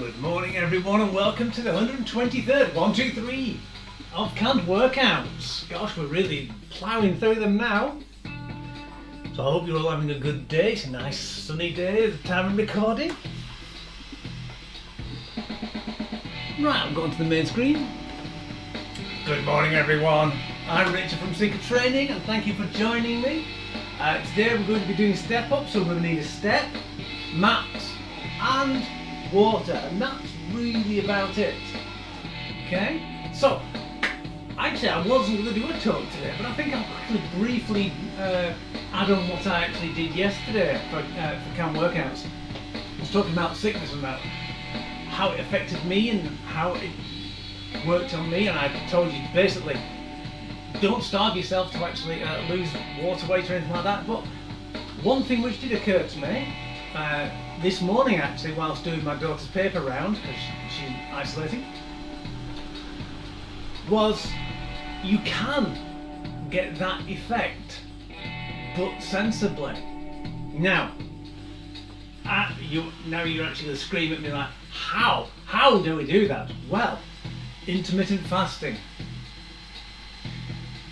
Good morning everyone and welcome to the 123rd, 1, 2, 3 of canned workouts. Gosh, we're really ploughing through them now. So I hope you're all having a good day. It's a nice sunny day at the time of recording. Right, I'm going to the main screen. Good morning everyone. I'm Richard from Seeker Training and thank you for joining me. Today we're going to be doing step ups, so we're going to need a step, mat and water, and that's really about it. Okay, so actually I wasn't going to do a talk today, but I think I'll quickly briefly add on what I actually did yesterday for Clam workouts. I was talking about sickness and about how it affected me and how it worked on me, and I told you basically don't starve yourself to actually lose water weight or anything like that. But one thing which did occur to me this morning, actually, whilst doing my daughter's paper round, because she's isolating, was you can get that effect, but sensibly. Now you're actually going to scream at me like, how do we do that? Well, intermittent fasting.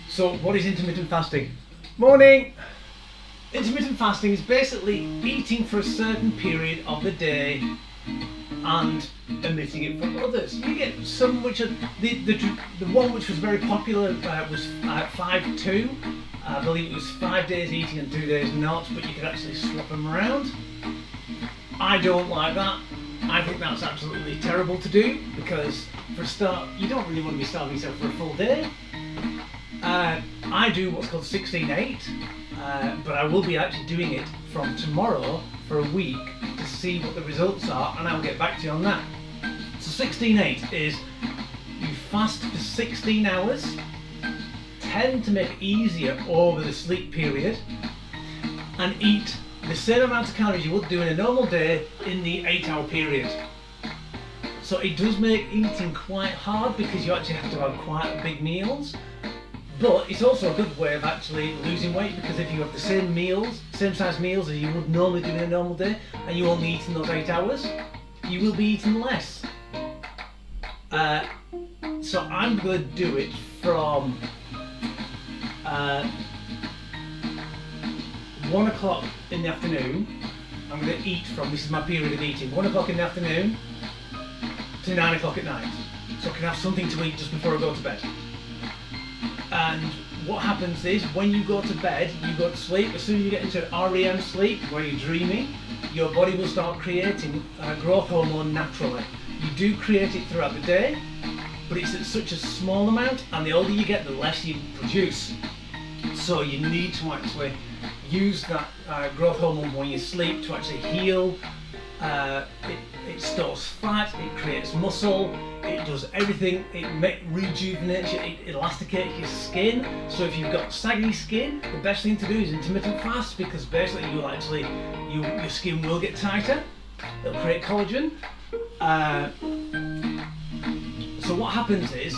So what is intermittent fasting? Morning! Intermittent fasting is basically eating for a certain period of the day and omitting it from others. You get some which are, the one which was very popular was 5-2. I believe it was 5 days eating and 2 days not, but you could actually swap them around. I don't like that. I think that's absolutely terrible to do, because for a start, you don't really want to be starving yourself for a full day. I do what's called 16-8, but I will be actually doing it from tomorrow for a week to see what the results are, and I'll get back to you on that. So 16-8 is you fast for 16 hours, tend to make it easier over the sleep period, and eat the same amount of calories you would do in a normal day in the 8-hour period. So it does make eating quite hard because you actually have to have quite big meals. But it's also a good way of actually losing weight, because if you have the same size meals as you would normally do in a normal day, and you only eat in those 8 hours, you will be eating less. So I'm going to do it from 1 o'clock in the afternoon. I'm going to eat from, this is my period of eating, 1 o'clock in the afternoon to 9 o'clock at night. So I can have something to eat just before I go to bed. And what happens is, when you go to bed, you go to sleep. As soon as you get into REM sleep, where you're dreaming, your body will start creating growth hormone naturally. You do create it throughout the day, but it's at such a small amount, and the older you get, the less you produce. So you need to actually use that growth hormone when you sleep to actually heal. It stores fat, it creates muscle, it does everything, it rejuvenates you, it elasticates your skin. So if you've got saggy skin, the best thing to do is intermittent fast, because basically your skin will get tighter, it'll create collagen. So what happens is,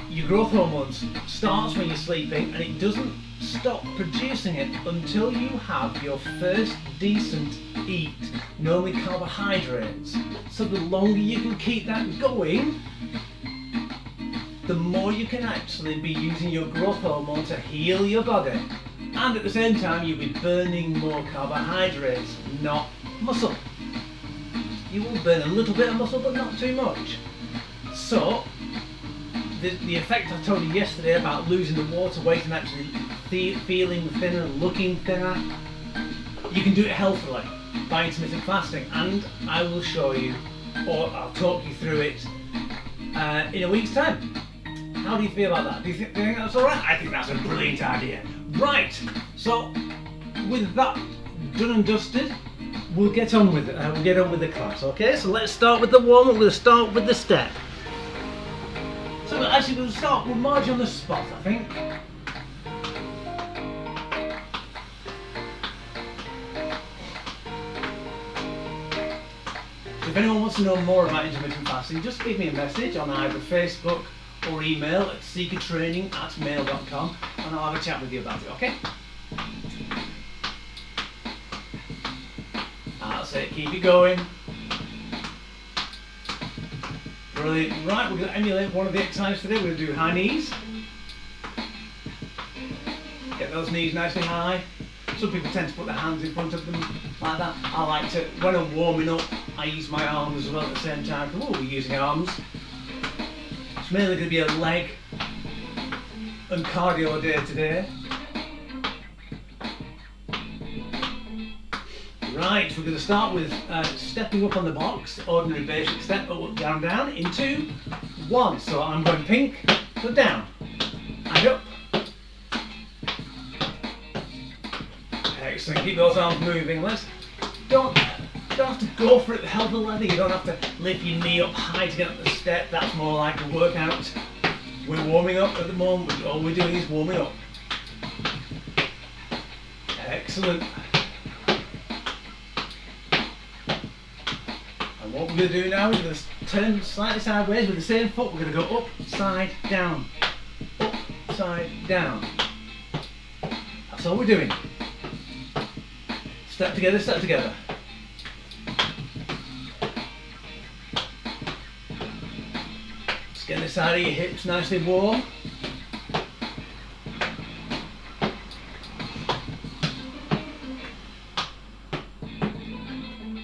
your growth hormones starts when you're sleeping, and it doesn't stop producing it until you have your first decent eat, normally carbohydrates. So the longer you can keep that going, the more you can actually be using your growth hormone to heal your body, and at the same time you'll be burning more carbohydrates, not muscle. You will burn a little bit of muscle, but not too much. So the effect I told you yesterday about losing the water weight and actually feeling thinner, looking thinner, you can do it healthily by intermittent fasting, and I will show you, or I'll talk you through it in a week's time. How do you feel about that? Do you think that's alright? I think that's a brilliant idea. Right, so with that done and dusted, we'll get on with it. We'll get on with the class, okay? So let's start with the warm-up. We're going to start with the step. So actually we'll march on the spot, I think. So if anyone wants to know more about intermittent fasting, just give me a message on either Facebook or email at seekertraining@mail.com, and I'll have a chat with you about it, okay? That's it, keep it going. Brilliant. Right, we're going to emulate one of the exercises today. We're going to do high knees. Get those knees nice and high. Some people tend to put their hands in front of them like that. I like to, when I'm warming up, I use my arms as well at the same time. Oh, we're using arms. It's mainly going to be a leg and cardio day today. Right, we're going to start with stepping up on the box, ordinary basic step, up, down, down, in 2, 1. So I'm going pink, so down, and up. Excellent, keep those arms moving. Don't have to go for it the hell of the leather. You don't have to lift your knee up high to get up the step. That's more like a workout. We're warming up at the moment. All we're doing is warming up. Excellent. And what we're going to do now is we're going to turn slightly sideways with the same foot. We're going to go up, side, down. Up, side, down. That's all we're doing. Step together, step together. Just get the side of your hips nicely warm.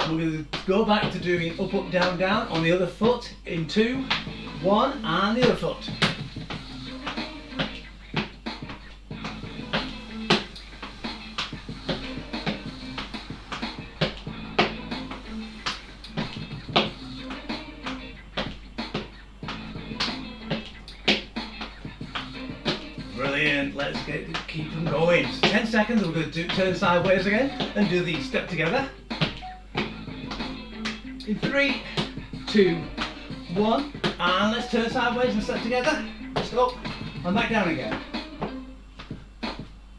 And we're going to go back to doing up, up, down, down on the other foot in 2, 1, and the other foot. Brilliant, let's keep them going. So 10 seconds, we're going to turn sideways again and do the step together. In 3, 2, 1, and let's turn sideways and step together. Just up and back down again.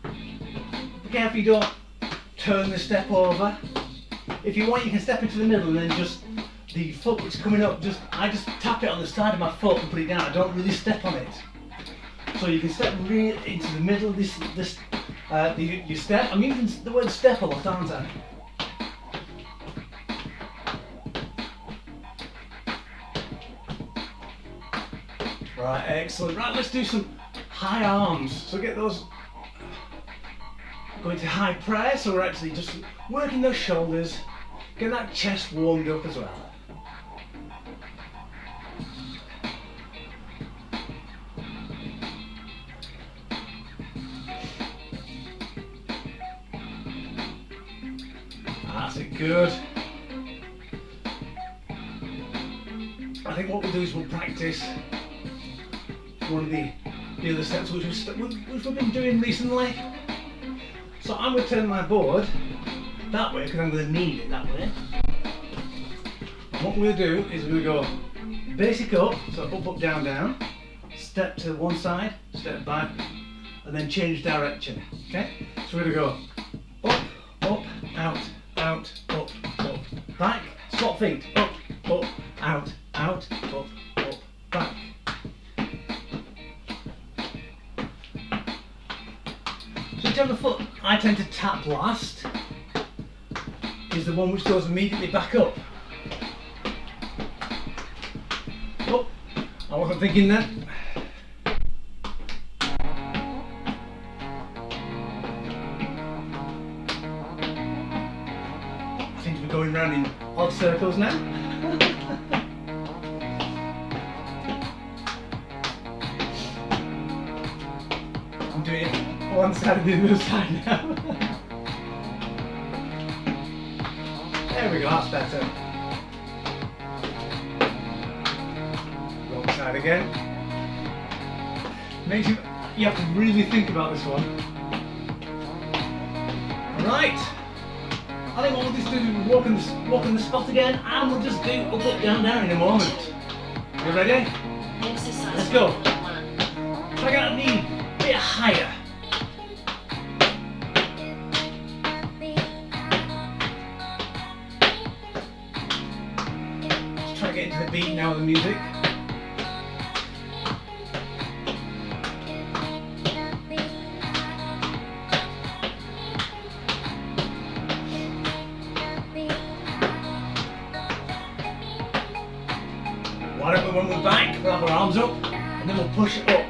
Be careful you don't turn the step over. If you want, you can step into the middle and then just the foot that's coming up, I just tap it on the side of my foot and put it down. I don't really step on it. So you can step really into the middle of your step. I'm using the word step a lot, aren't I? Right, excellent. Right, let's do some high arms. So get those going to high press, so we're actually just working those shoulders, get that chest warmed up as well. That's it, good. I think what we'll do is we'll practice one of the other steps which we've been doing recently. So I'm going to turn my board that way because I'm going to need it that way. And what we're going to do is we're going to go basic up, so up, up, down, down, step to one side, step back, and then change direction. Okay? So we're going to go up, up, out, out, up, up, back, swap feet, up, up, out, out, up, up, back. So whichever foot I tend to tap last is the one which goes immediately back up. Oh, I wasn't thinking that. I seem to be going round in odd circles now. I'm doing it one side and the other side now. There we go, that's better. Wrong side again. Makes you have to really think about this one. Right. I think what we'll just do is walk on the spot again, and we'll just do up, up, down, down in a moment. You ready? Let's go. Try to get that knee a bit higher. Just try to get into the beat now of the music. when we're back, we'll have our arms up, and then we'll push it up.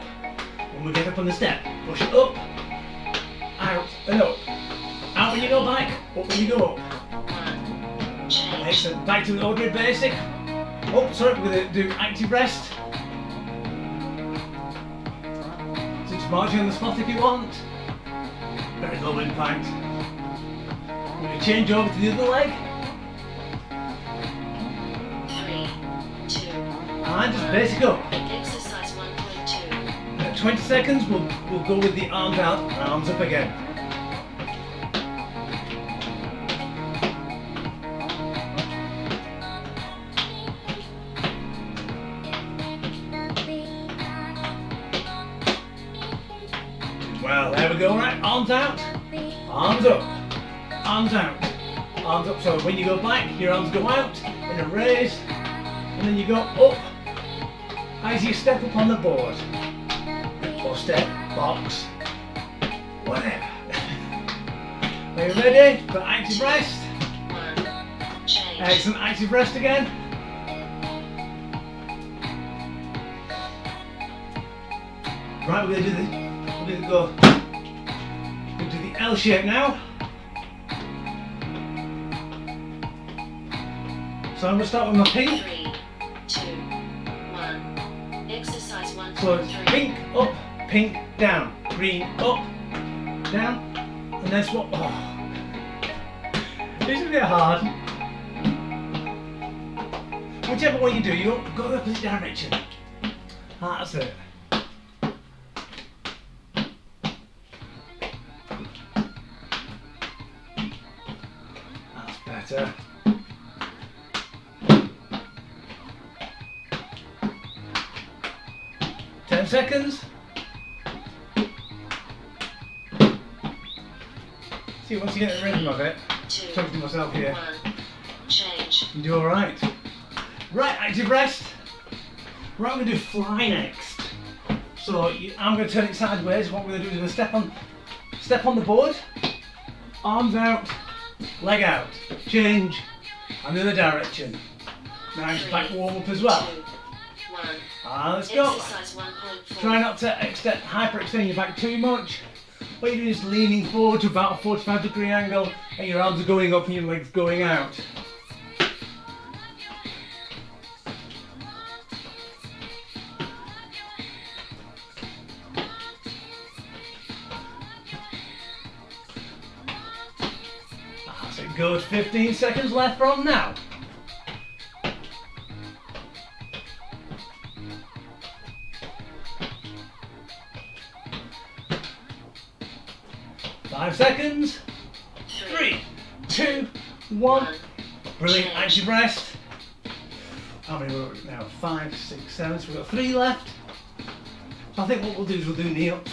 When we get up on the step, push it up, out and up. Out when you go back, up when you go up. Excellent. Back to the ordinary basic. Oh, sorry, we're going to do active rest. So just marching on the spot if you want. Very low impact. We're going to change over to the other leg. 3, 2, and just basic up. exercise 1.2. At 20 seconds, we'll go with the arms out and arms up again. Well, there we go, right? Arms out, arms up, arms out, arms up. So when you go back, your arms go out in a raise, and then you go up as you step up on the board. Or step, box, whatever. Are you ready for active rest? 1, change. Excellent, active rest again. Right, we're going to do this. We're going to go into the L shape now. So I'm going to start with my pink. 3, 2, 1. Exercise 1.3. So it's pink, up, pink, down. Green, up, down. And then swap. Oh. This is a bit hard. Whichever one you do, you go the opposite direction. That's it. Better. Ten seconds. See, once you get the rhythm of it, 2, talking to myself here, 1, change. you do alright. Right, active rest. Right, I'm going to do fly next. So I'm going to turn it sideways. What we're going to do is we're going to step on the board, arms out, leg out, change, and the other direction. Nice back warm up as well. 2, 1. Let's go. Exercise 1.4. Try not to hyperextend your back too much. What you're doing is leaning forward to about a 45-degree angle, and your arms are going up and your legs going out. That's a good 15 seconds left from now. Five seconds. 3, 2, 1. Brilliant, active rest. How many we're at now? 5, 6, 7. So we've got 3 left. So I think what we'll do is we'll do knee ups.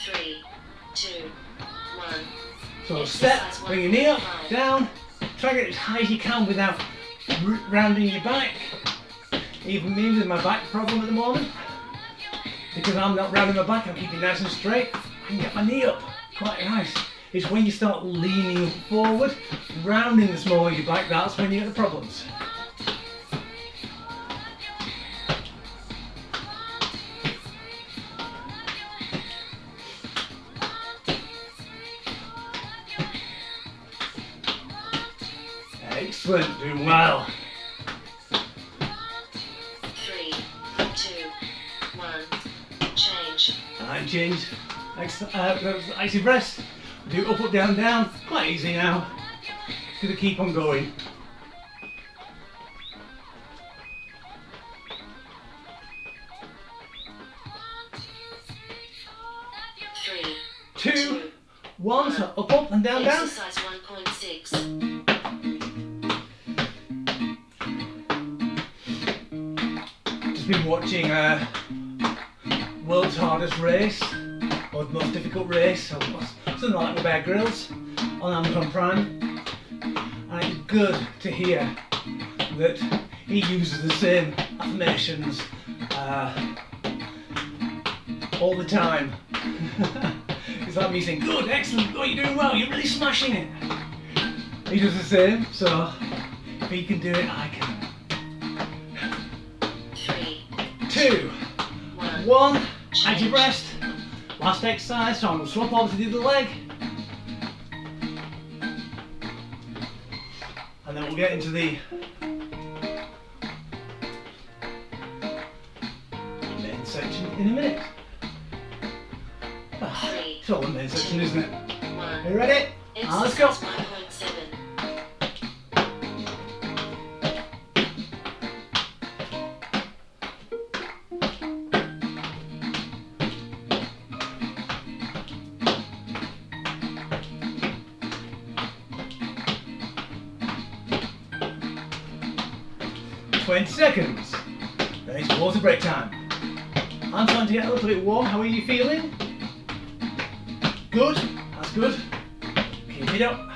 3, 2, 1. So step, bring your knee up, down. Try and get as high as you can without rounding your back. Even me with my back problem at the moment, because I'm not rounding my back, I'm keeping nice and straight. I can get my knee up quite nice. It's when you start leaning forward, rounding the small of your back, that's when you get the problems. Excellent, doing well. 3, 2, 1. Change. And change. Active rest. Do up, up, down, down. Quite easy now. Just gonna keep on going. Three, 2, 1. So up, up, and down, down. exercise 1.6. Just been watching World's Hardest Race, or the Most Difficult Race, or something like that with Bear Grylls on Amazon Prime. And it's good to hear that he uses the same affirmations all the time. It's that me saying, good, excellent, oh, you're doing well, you're really smashing it. He does the same, so if he can do it, I can. 3, 2, 1, active rest. Last exercise, so I'm going to swap over to the other leg. And then we'll get into the main section in a minute. It's all the main section, isn't it? Are you ready? Let's go. 20 seconds. Then it's water break time. I'm starting to get a little bit warm. How are you feeling? Good. That's good. Keep it up.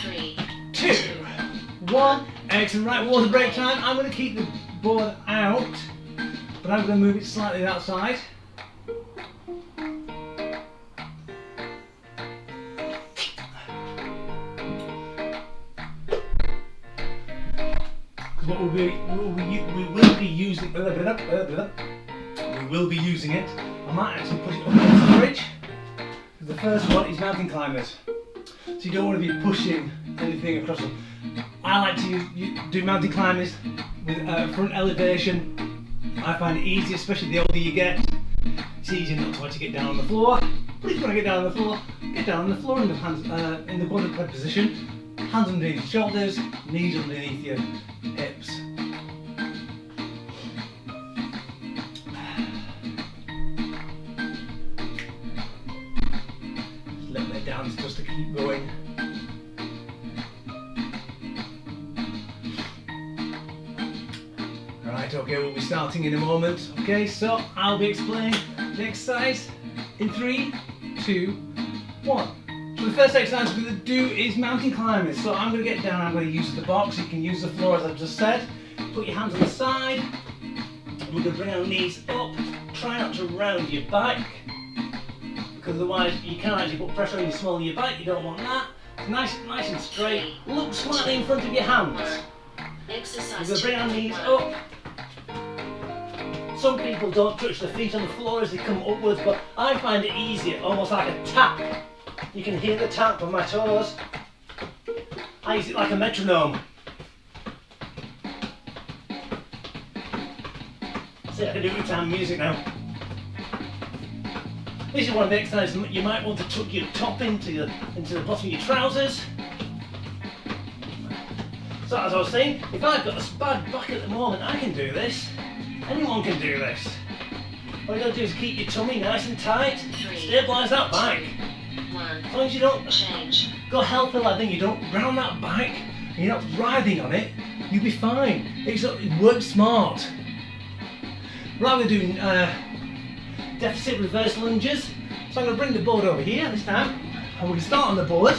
Three, 2, 1. Excellent. Right, water break time. I'm going to keep the board out, but I'm going to move it slightly outside. What we will be using it. I might actually put it up against the bridge. The first one is mountain climbers, so you don't want to be pushing anything across them. I like to do mountain climbers with front elevation. I find it easy, especially the older you get. It's easier not to actually get down on the floor. But if you want to get down on the floor, get down on the floor in the hands in the quadruped position. Hands underneath your shoulders, knees underneath your hips. Just let my dance just to keep going. Right, okay, we'll be starting in a moment. Okay, so I'll be explaining the exercise in 3, 2, 1. So the first exercise we're going to do is mountain climbers. So I'm going to get down, I'm going to use the box. You can use the floor as I've just said. Put your hands on the side. We're going to bring our knees up. Try not to round your back, because otherwise you can actually put pressure on your small of your back. You don't want that. Nice and straight. Look slightly in front of your hands. We're going to bring our knees up. Some people don't touch their feet on the floor as they come upwards, but I find it easier, almost like a tap. You can hear the tap on my toes. I use it like a metronome. See, I can do it with time music now. This is one of the exercises you might want to tuck your top into the bottom of your trousers. So as I was saying, if I've got a bad back at the moment, I can do this. Anyone can do this. All you got to do is keep your tummy nice and tight. Stabilise that back. As long as you don't go healthy like that, you don't round that back, and you're not writhing on it, you'll be fine. It works smart. Rather than doing deficit reverse lunges, so I'm going to bring the board over here this time, and we can start on the board.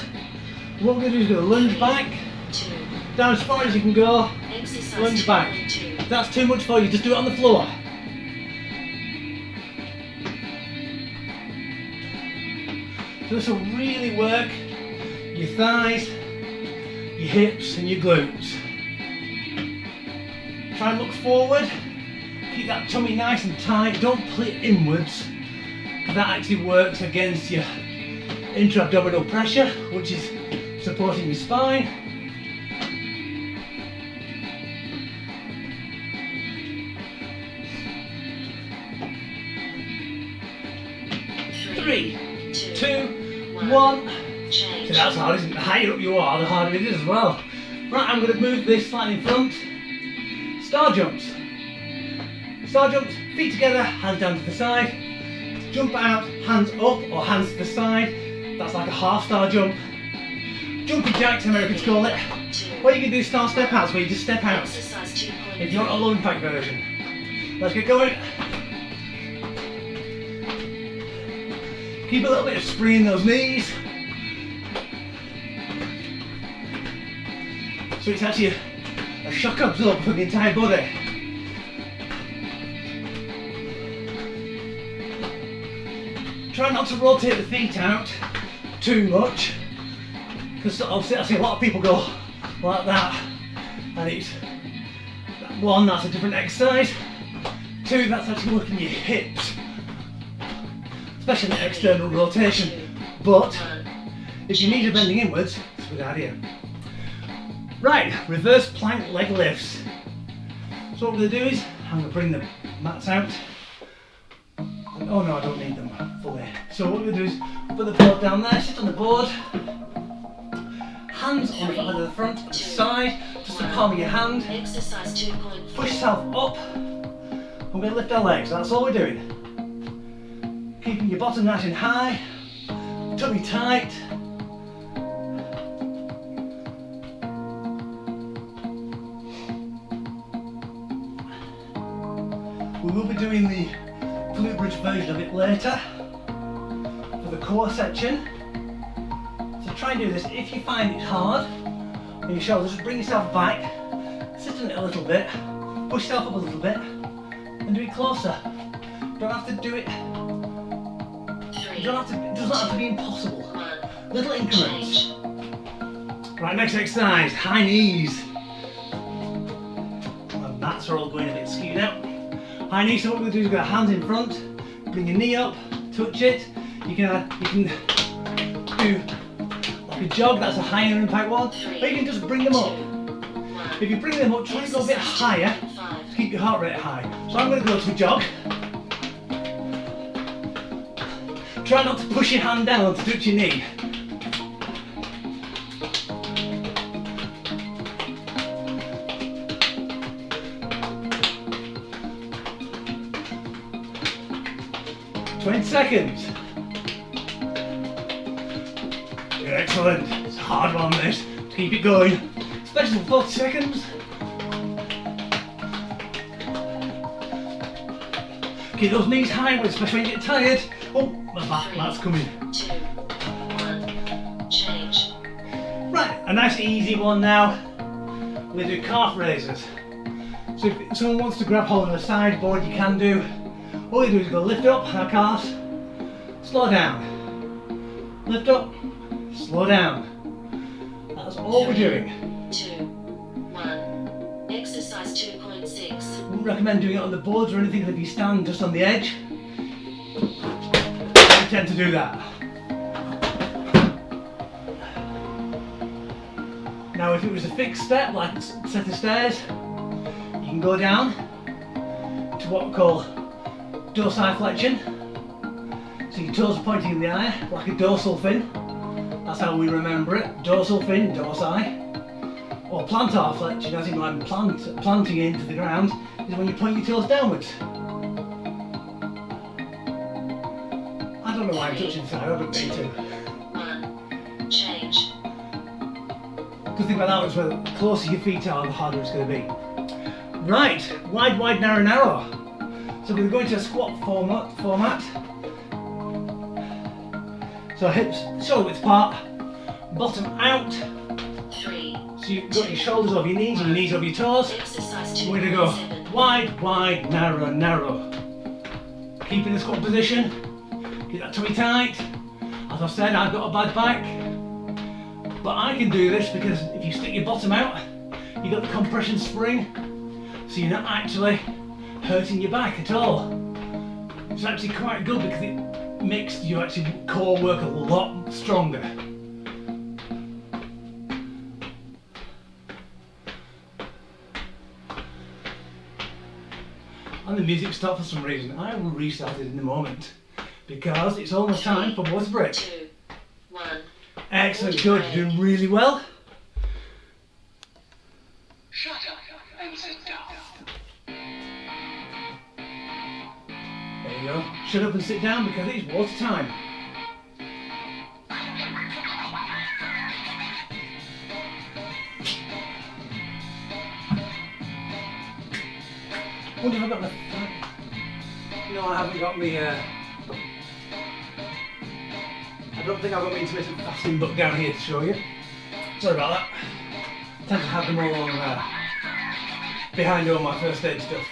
What we're going to do is go lunge back, down as far as you can go, lunge back. If that's too much for you, just do it on the floor. So this will really work your thighs, your hips and your glutes. Try and look forward, keep that tummy nice and tight, don't pull it inwards. That actually works against your intra-abdominal pressure, which is supporting your spine. Three, 2, 1. So that's hard, isn't it? The higher up you are, the harder it is as well. Right, I'm going to move this slightly in front. Star jumps. Star jumps, feet together, hands down to the side. Jump out, hands up or hands to the side. That's like a half star jump. Jumping jacks, Americans call it. What you can do is star step outs, where you just step out. If you want a low impact version. Let's get going. Keep a little bit of spring in those knees. So it's actually a shock absorber for the entire body. Try not to rotate the feet out too much, because obviously I see a lot of people go like that, and it's one, that's a different exercise. Two, that's actually working your hips, especially in the external rotation. But if you need a bending inwards, it's a good idea. Right, reverse plank leg lifts. So what we're going to do is, I'm going to bring the mats out. Oh no, I don't need them fully. So what we're going to do is put the board down there, sit on the board, hands on either the front and side, just the palm of your hand. Exercise 2.4. Push yourself up. I'm going to lift our legs, that's all we're doing. Keeping your bottom nice and high, tummy tight. We will be doing the Glute Bridge version of it later for the core section. So try and do this. If you find it hard on your shoulders, just bring yourself back, sit on it a little bit, push yourself up a little bit, and do it closer. You don't have to do it. It doesn't have to be impossible. Little increments. Right, next exercise, high knees. My mats are all going a bit skewed out. High knees, so what we're going to do is we've got hands in front, bring your knee up, touch it. You can do like a jog, that's a higher impact one, or you can just bring them up. If you bring them up, try and go a bit higher to keep your heart rate high. So I'm going to go to a jog. Try not to push your hand down to touch your knee. Seconds. You're excellent. It's a hard one this. Keep it going. Especially for 40 seconds. Keep those knees high, especially when you get tired. Oh, my back, that's coming. 2, 1, change. Right, a nice easy one now. We're going to do calf raises. So if someone wants to grab hold of the sideboard, you can do. All you do is go lift up our calves, slow down, lift up, slow down. That's all we're doing. 2, 1, exercise 2.6. Wouldn't recommend doing it on the boards or anything if you stand just on the edge. I tend to do that. Now if it was a fixed step, like a set of stairs, you can go down to what we call dorsiflexion. So your toes are pointing in the air, like a dorsal fin. That's how we remember it. Dorsal fin, dorsi. Or plantar flexion, as in like planting into the ground, is when you point your toes downwards. I don't know why I'm touching side, I don't mean to. 1, change. Good thing about that is where the closer your feet are, the harder it's going to be. Right, wide, wide, narrow, narrow. So we're going to a squat format. So hips shoulder width apart, bottom out. 3. So you've got your shoulders over your knees and your knees over your toes. Exercise We're going to go 2.7. wide, wide, narrow, narrow. Keep in the squat position. Keep that tummy tight. As I said, I've got a bad back, but I can do this because if you stick your bottom out, you've got the compression spring, so you're not actually hurting your back at all. It's actually quite good because it makes your actual core work a lot stronger. And the music stopped for some reason. I will restart it in a moment because it's almost time for water break. 2, 1. Excellent, good, you're doing really well. Shut up and sit down. There you go. Shut up and sit down because it's water time. Wonder if I've got the... No, I haven't got me... I don't think I've got my intermittent fasting book down here to show you. Sorry about that. I tend to have them all on behind all my first aid stuff.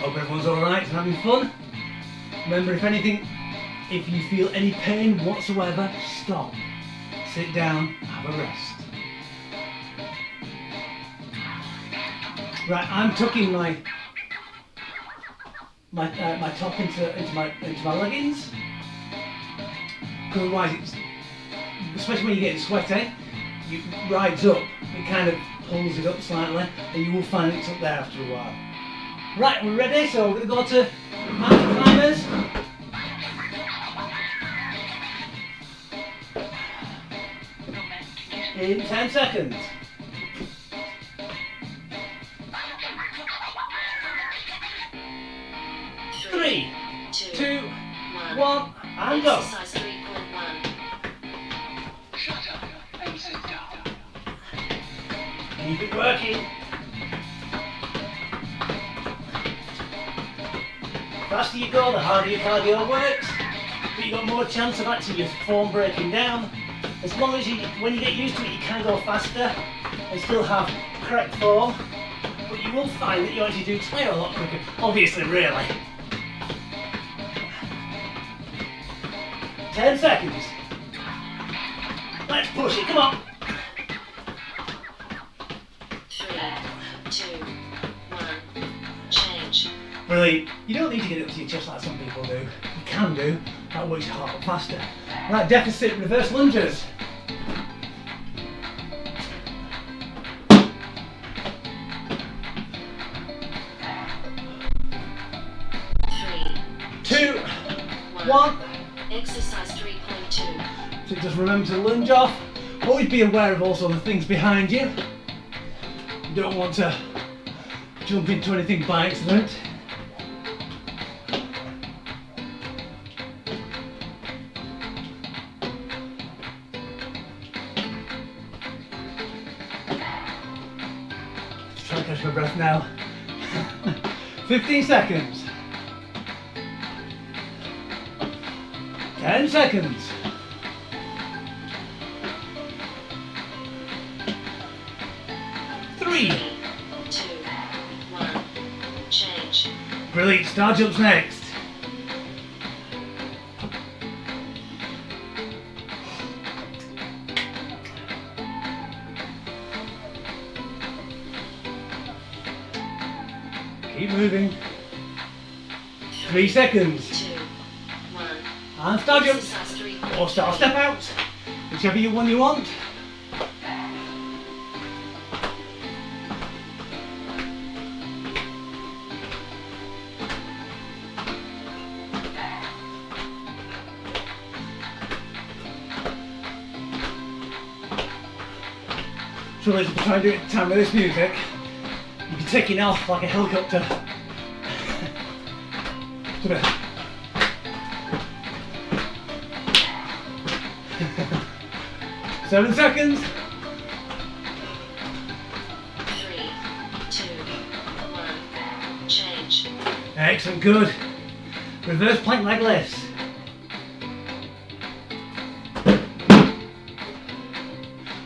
Hope everyone's alright and having fun. Remember, if you feel any pain whatsoever, stop. Sit down, have a rest. Right, I'm tucking my top into my leggings. Because otherwise, especially when you're getting sweaty, it rides up. It kind of pulls it up slightly, and you will find it's up there after a while. Right, we're ready. So we're going to go to mountain climbers. In 10 seconds. 3, 2, 1, and go. Exercise 3.1. Shut up and sit down. Keep it working. The faster you go, the harder your cardio works, but you've got more chance of actually your form breaking down. As long as when you get used to it, you can go faster and still have correct form, but you will find that you actually do tire a lot quicker. Obviously, really. 10 seconds. Let's push it, come on. 3, 2, 1. Change. Brilliant. You don't need to get it up to your chest like some people do. You can do. That works your heart up faster. Right, deficit reverse lunges. 3, 2, 1. Exercise 3.2. So just remember to lunge off. Always be aware of also the things behind you. You don't want to jump into anything by accident. Just trying to catch my breath now. 15 seconds. 10 seconds. 3. 2, 1. Change. Brilliant. Star jumps next. Keep moving. 3 seconds. 2, 1. And star jumps. Exercise 3.3. Or star step out. Whichever one you want. So if you try and do it at the time with this music, you can take it off like a helicopter. Sort of. 7 seconds. 3, 2, 1. Change. Excellent, good. Reverse plank leg lifts.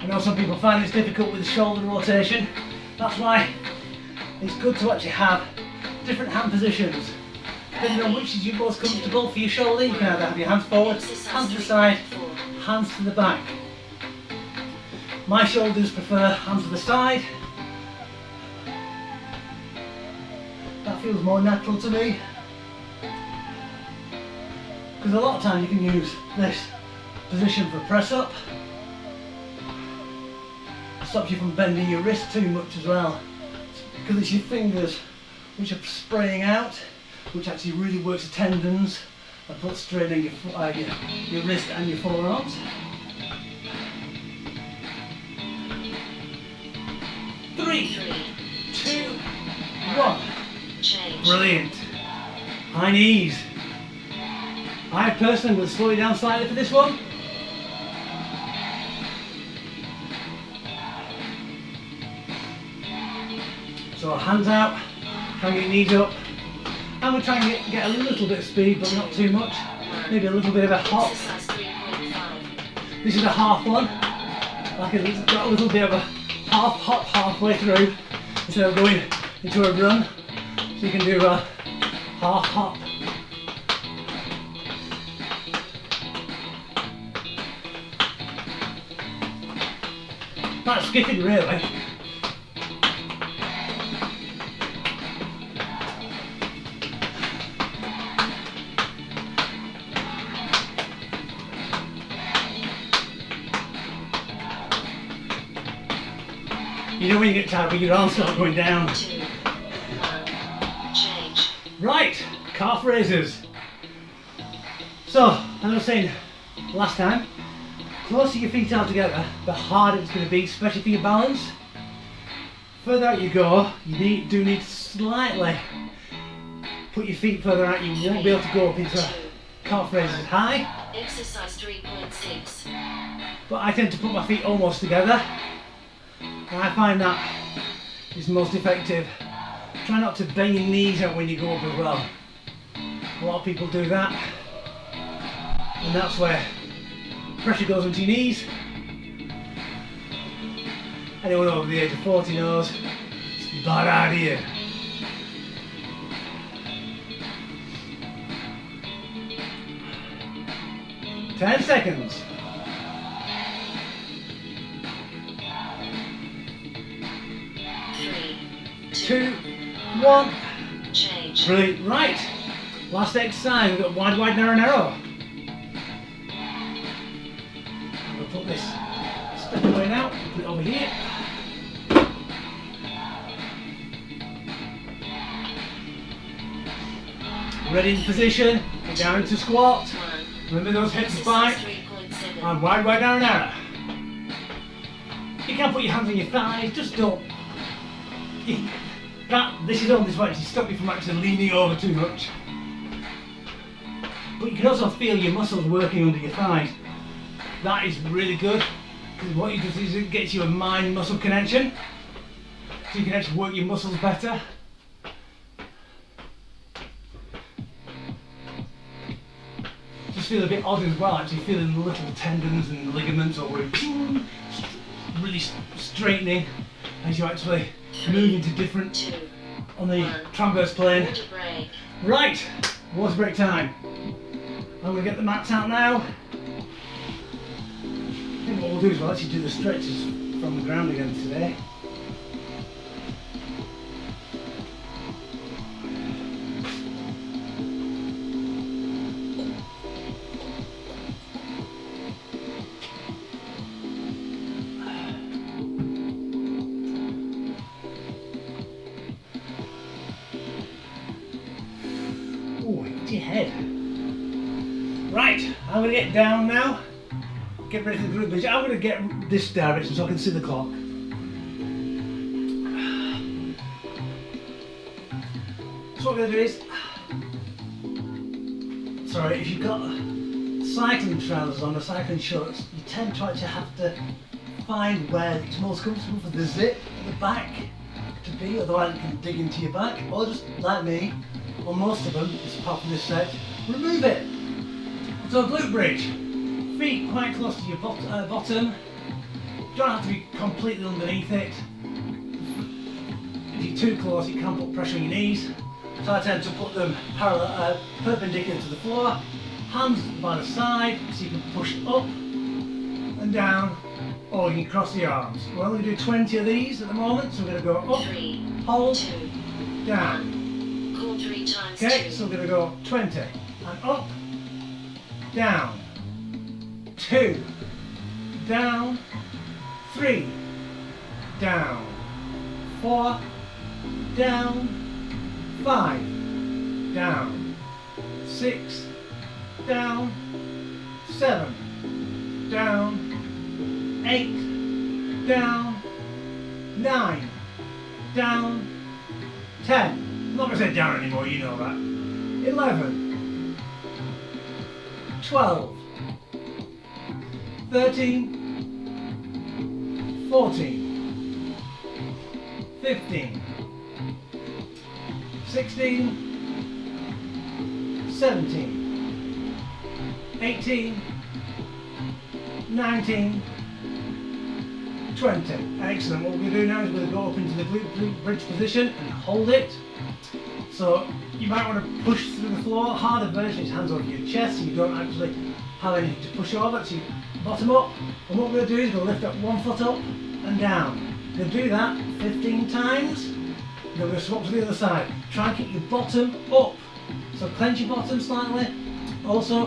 I know some people find this difficult with the shoulder rotation. That's why it's good to actually have different hand positions. Depending on which is your most comfortable for your shoulder, you can either have your hands forward, hands to the side, hands to the back. My shoulders prefer hands to the side. That feels more natural to me. Because a lot of times you can use this position for press up. It stops you from bending your wrist too much as well. Because it's your fingers which are spraying out, which actually really works the tendons and puts strain on your wrist and your forearms. 3, 2, 1. Change. Brilliant. High knees. I personally will slow you down slightly for this one. So hands out, try and get your knees up. And we'll try and get a little bit of speed, but not too much. Maybe a little bit of a hop. Exercise 3.5. This is a half one. Like got a little bit of a half hop halfway through instead of going into a run. So you can do half hop. That's skipping really. You know when you get tired when your arms start going down. 2, 1, change. Right, calf raises. So, as I was saying last time, closer your feet are together, the harder it's going to be, especially for your balance. Further out you go, you do need to slightly put your feet further out. You won't be able to go up into calf raises high. Exercise 3.6. But I tend to put my feet almost together. And I find that is most effective. Try not to bang your knees out when you go up as well. A lot of people do that. And that's where pressure goes into your knees. Anyone over the age of 40 knows it's a bad idea. Ten seconds. 2, 1. Change. Brilliant. Right. Last exercise. We've got wide, wide, narrow, narrow. I'm going to put this step away now. Put it over here. Ready in position. Get down into squat. 1. Remember those hips Exercise back. 3.7. And wide, wide, narrow, narrow. You can put your hands on your thighs. Just don't. This is only to actually stop you from actually leaning over too much. But you can also feel your muscles working under your thighs. That is really good, because what it does is it gets you a mind-muscle connection, so you can actually work your muscles better. Just feel a bit odd as well, actually feeling the little tendons and ligaments all going really straightening as you actually move into different 2. on the 1. transverse plane. Water break. Right, water break time. I'm going to get the mats out now. I think what we'll do is we'll actually do the stretches from the ground again today. Oh, hit your head. Right, I'm going to get down now. Get ready for the glute bridge. I'm going to get this direction so I can see the clock. So what we're going to do is, sorry, if you've got cycling trousers on or cycling shorts, you tend to actually have to find where it's most comfortable for the zip at the back to be, otherwise it can dig into your back, or just like me, or most of them, apart from this set, remove it. So glute bridge, feet quite close to your bottom, you don't have to be completely underneath it. If you're too close you can put pressure on your knees, so I tend to put them perpendicular to the floor, hands by the side so you can push up and down, or you can cross the arms. We're only going to do 20 of these at the moment, so we're going to go up, 3, hold, 2, down. Call 3 times. Okay, 2. so we're going to go 20, and up, down, 2, down, 3, down, 4, down, 5, down, 6, down, 7, down, 8, down, 9, down, 10. I'm not going to say down anymore, you know that. 11, 12, 13, 14, 15, 16, 17, 18, 19, 20. Excellent. What we're going to do now is we're going to go up into the glute bridge position and hold it. So you might want to push through the floor. Harder version is hands over your chest so you don't actually have anything to push over. So you bottom up. And what we're going to do is we're going to lift up one foot up and down. We're going to do that 15 times. Then we're going to swap to the other side. Try and keep your bottom up. So clench your bottom slightly. Also,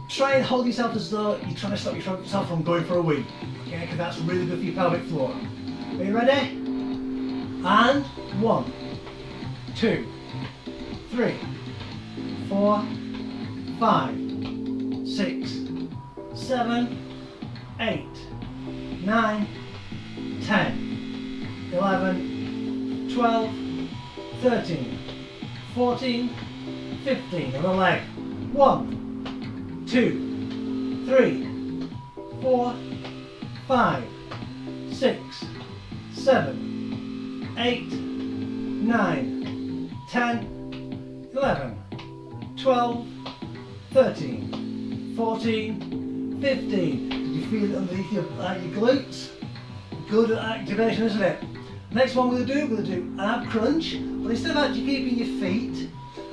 try and hold yourself as though you're trying to stop yourself from going for a wee. Okay, because that's really good for your pelvic floor. Are you ready? And 1, 2, 3, 4, 5, 6, 7, 8, 9, 10, 11, 12, 13, 14, 15. On the leg. 1, 2, 3, 4, 5, 6, 7, 8, 9, 10, 11, 12, 13, 14, 15. Did you feel it underneath your glutes? Good activation, isn't it? Next one we're going to do an ab crunch, but instead of actually keeping your feet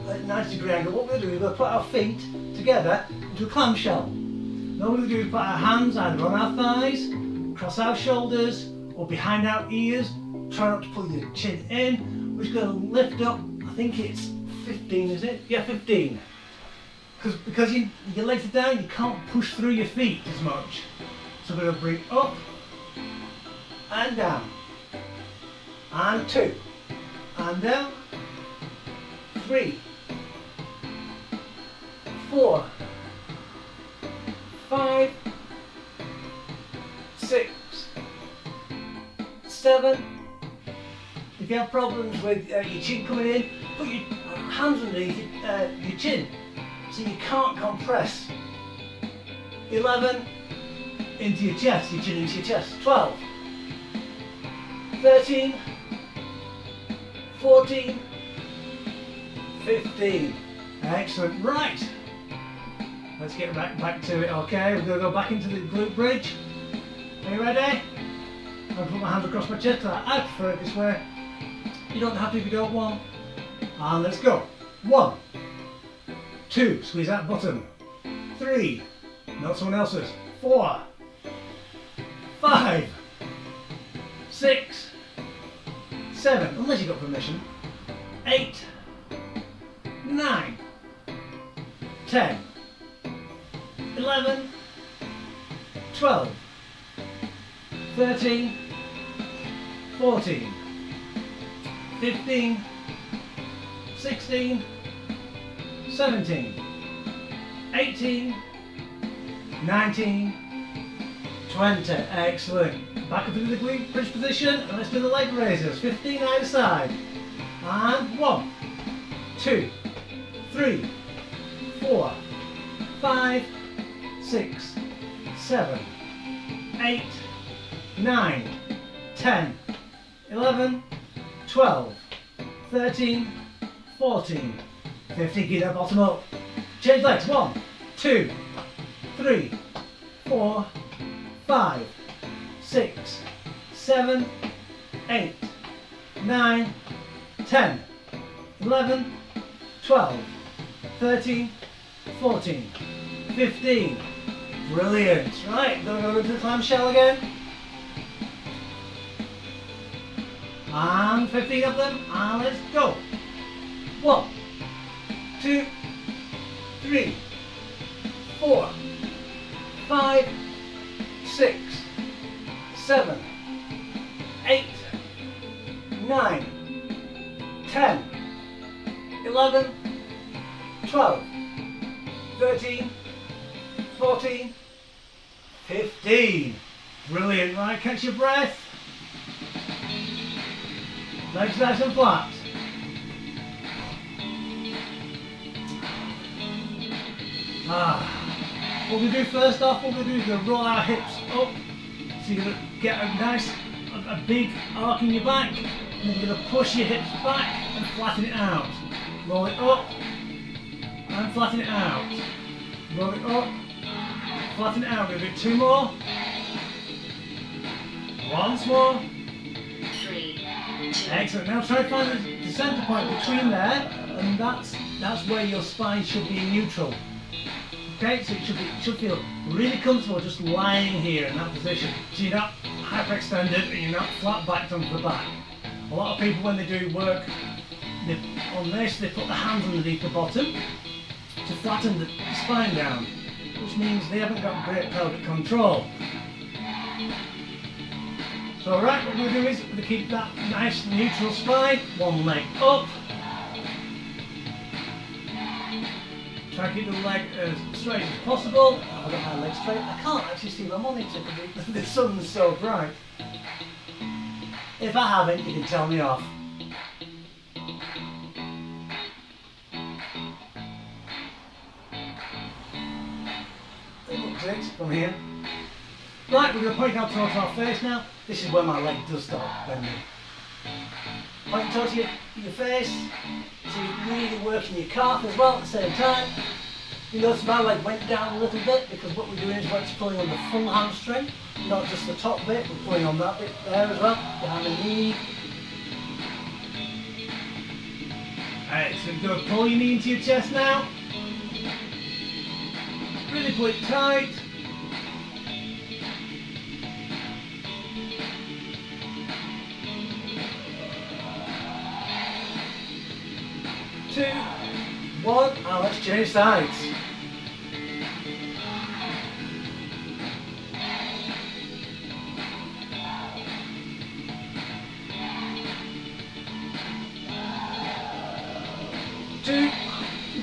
at 90-degree angle, what we're going to do is we're going to put our feet together into a clamshell. Now what we're going to do is put our hands either on our thighs, across our shoulders, or behind our ears. Try not to pull your chin in. We're just going to lift up, I think it's 15, is it? Yeah, 15. Because your legs are down, you can't push through your feet as much. So we're going to bring up and down. And 2. And down. 3. 4. 5. 6. 7. If you have problems with your chin coming in, put your hands underneath your chin so you can't compress. 11. Into your chest, your chin into your chest. 12. 13. 14. 15. Excellent. Right. Let's get back to it, okay? We're going to go back into the glute bridge. Are you ready? I'm going to put my hands across my chest. I prefer it this way. You don't have to if you don't want. And let's go. 1, 2, squeeze that bottom. 3, not someone else's. 4, 5, 6, 7, unless you've got permission. 8, 9, 10, 11, 12, 13, 14, 15, 16, 17, 18, 19, 20. Excellent. Back up into the glute bridge position and let's do the leg raises. 15 either side. And 1, 2, 3, 4, 5, 6, 7, 8, 9, 10, 11, 12, 13, 14, 15. Get that bottom up. Change legs. 1, 2, 3, 4, 5, 6, 7, 8, 9, 10, 11, 12, 13, 14, 15. Brilliant. Right, going to go into the clamshell again. And 15 of them, and let's go. 1, 2, 3, 4, 5, 6, 7, 8, 9, 10, 11, 12, 13, 14, 15. Brilliant. Right, catch your breath. Legs nice and flat. What we do first off, what we do is we're going to roll our hips up. So you're going to get a nice, a big arc in your back. And then you're going to push your hips back and flatten it out. Roll it up and flatten it out. Roll it up, flatten it out. We're going to do 2 more. Once more. 3, 2. Excellent. Now try and find the centre point between there, and that's where your spine should be in neutral. Okay, so it should feel really comfortable just lying here in that position. So you're not hyperextended and you're not flat backed onto the back. A lot of people when they do work on this, they put the hands underneath the bottom to flatten the spine down, which means they haven't got great pelvic control. So right, what we're going to do is we're going to keep that nice neutral spine, one leg up. Try and keep the leg as straight as possible. I've got my leg straight. I can't actually see my monitor because the sun's so bright. If I haven't, you can tell me off. It looks it from here. Right, we're going to point out towards our face now. This is where my leg does start bending. Point towards your face, so you're really working your calf as well at the same time. You notice my leg went down a little bit because what we're doing is we're pulling on the full hamstring, not just the top bit, we're pulling on that bit there as well, behind the knee. Alright, so you're going to pull your knee into your chest now. Really pull it tight. Two, one, and let's change sides. Two,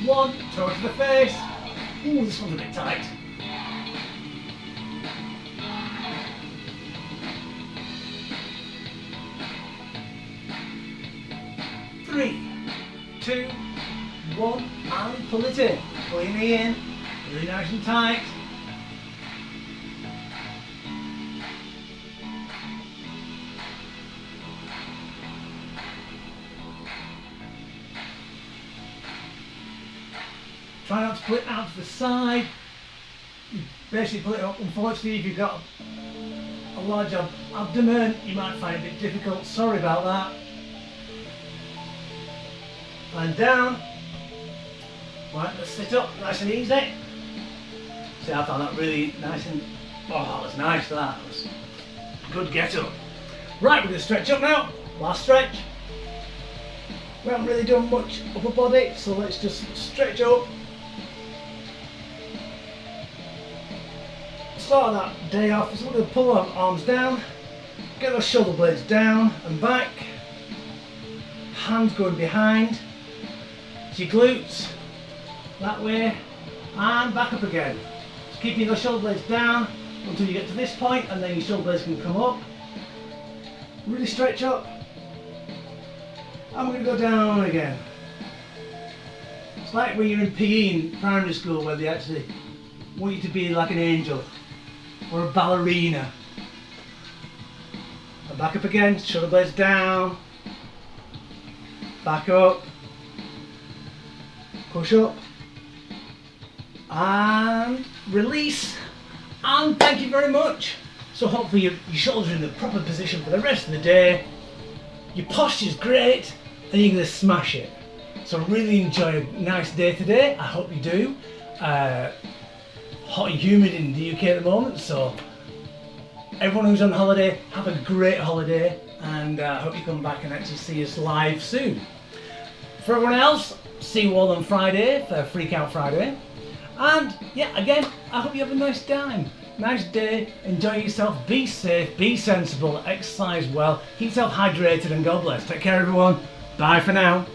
one, towards the face. Ooh, this one's a bit tight. Three, two, one, and pull it in. Pull your knee in, really nice and tight. Try not to pull it out to the side. You basically pull it up. Unfortunately, if you've got a large abdomen, you might find it a bit difficult. Sorry about that. And down. Right, let's sit up, nice and easy. See, I found that really nice and, oh, that was nice, that was good get up. Right, we're going to stretch up now, last stretch. We haven't really done much upper body, so let's just stretch up. Start that day off, so we're going to pull our arms down, get those shoulder blades down and back, hands going behind, to your glutes, that way, and back up again. Just keeping those shoulder blades down until you get to this point, and then your shoulder blades can come up. Really stretch up, and we're going to go down again. It's like when you're in PE in primary school where they actually want you to be like an angel or a ballerina. And back up again, shoulder blades down, back up, push up, and release, and thank you very much. So hopefully your shoulders are in the proper position for the rest of the day, your posture's great, and you're going to smash it. So really enjoy a nice day today, I hope you do. Hot and humid in the UK at the moment, so everyone who's on holiday, have a great holiday, and I hope you come back and actually see us live soon. For everyone else, see you all on Friday for Freak Out Friday. And yeah, again, I hope you have a nice time, nice day, enjoy yourself, be safe, be sensible, exercise well, keep yourself hydrated, and God bless. Take care everyone, bye for now.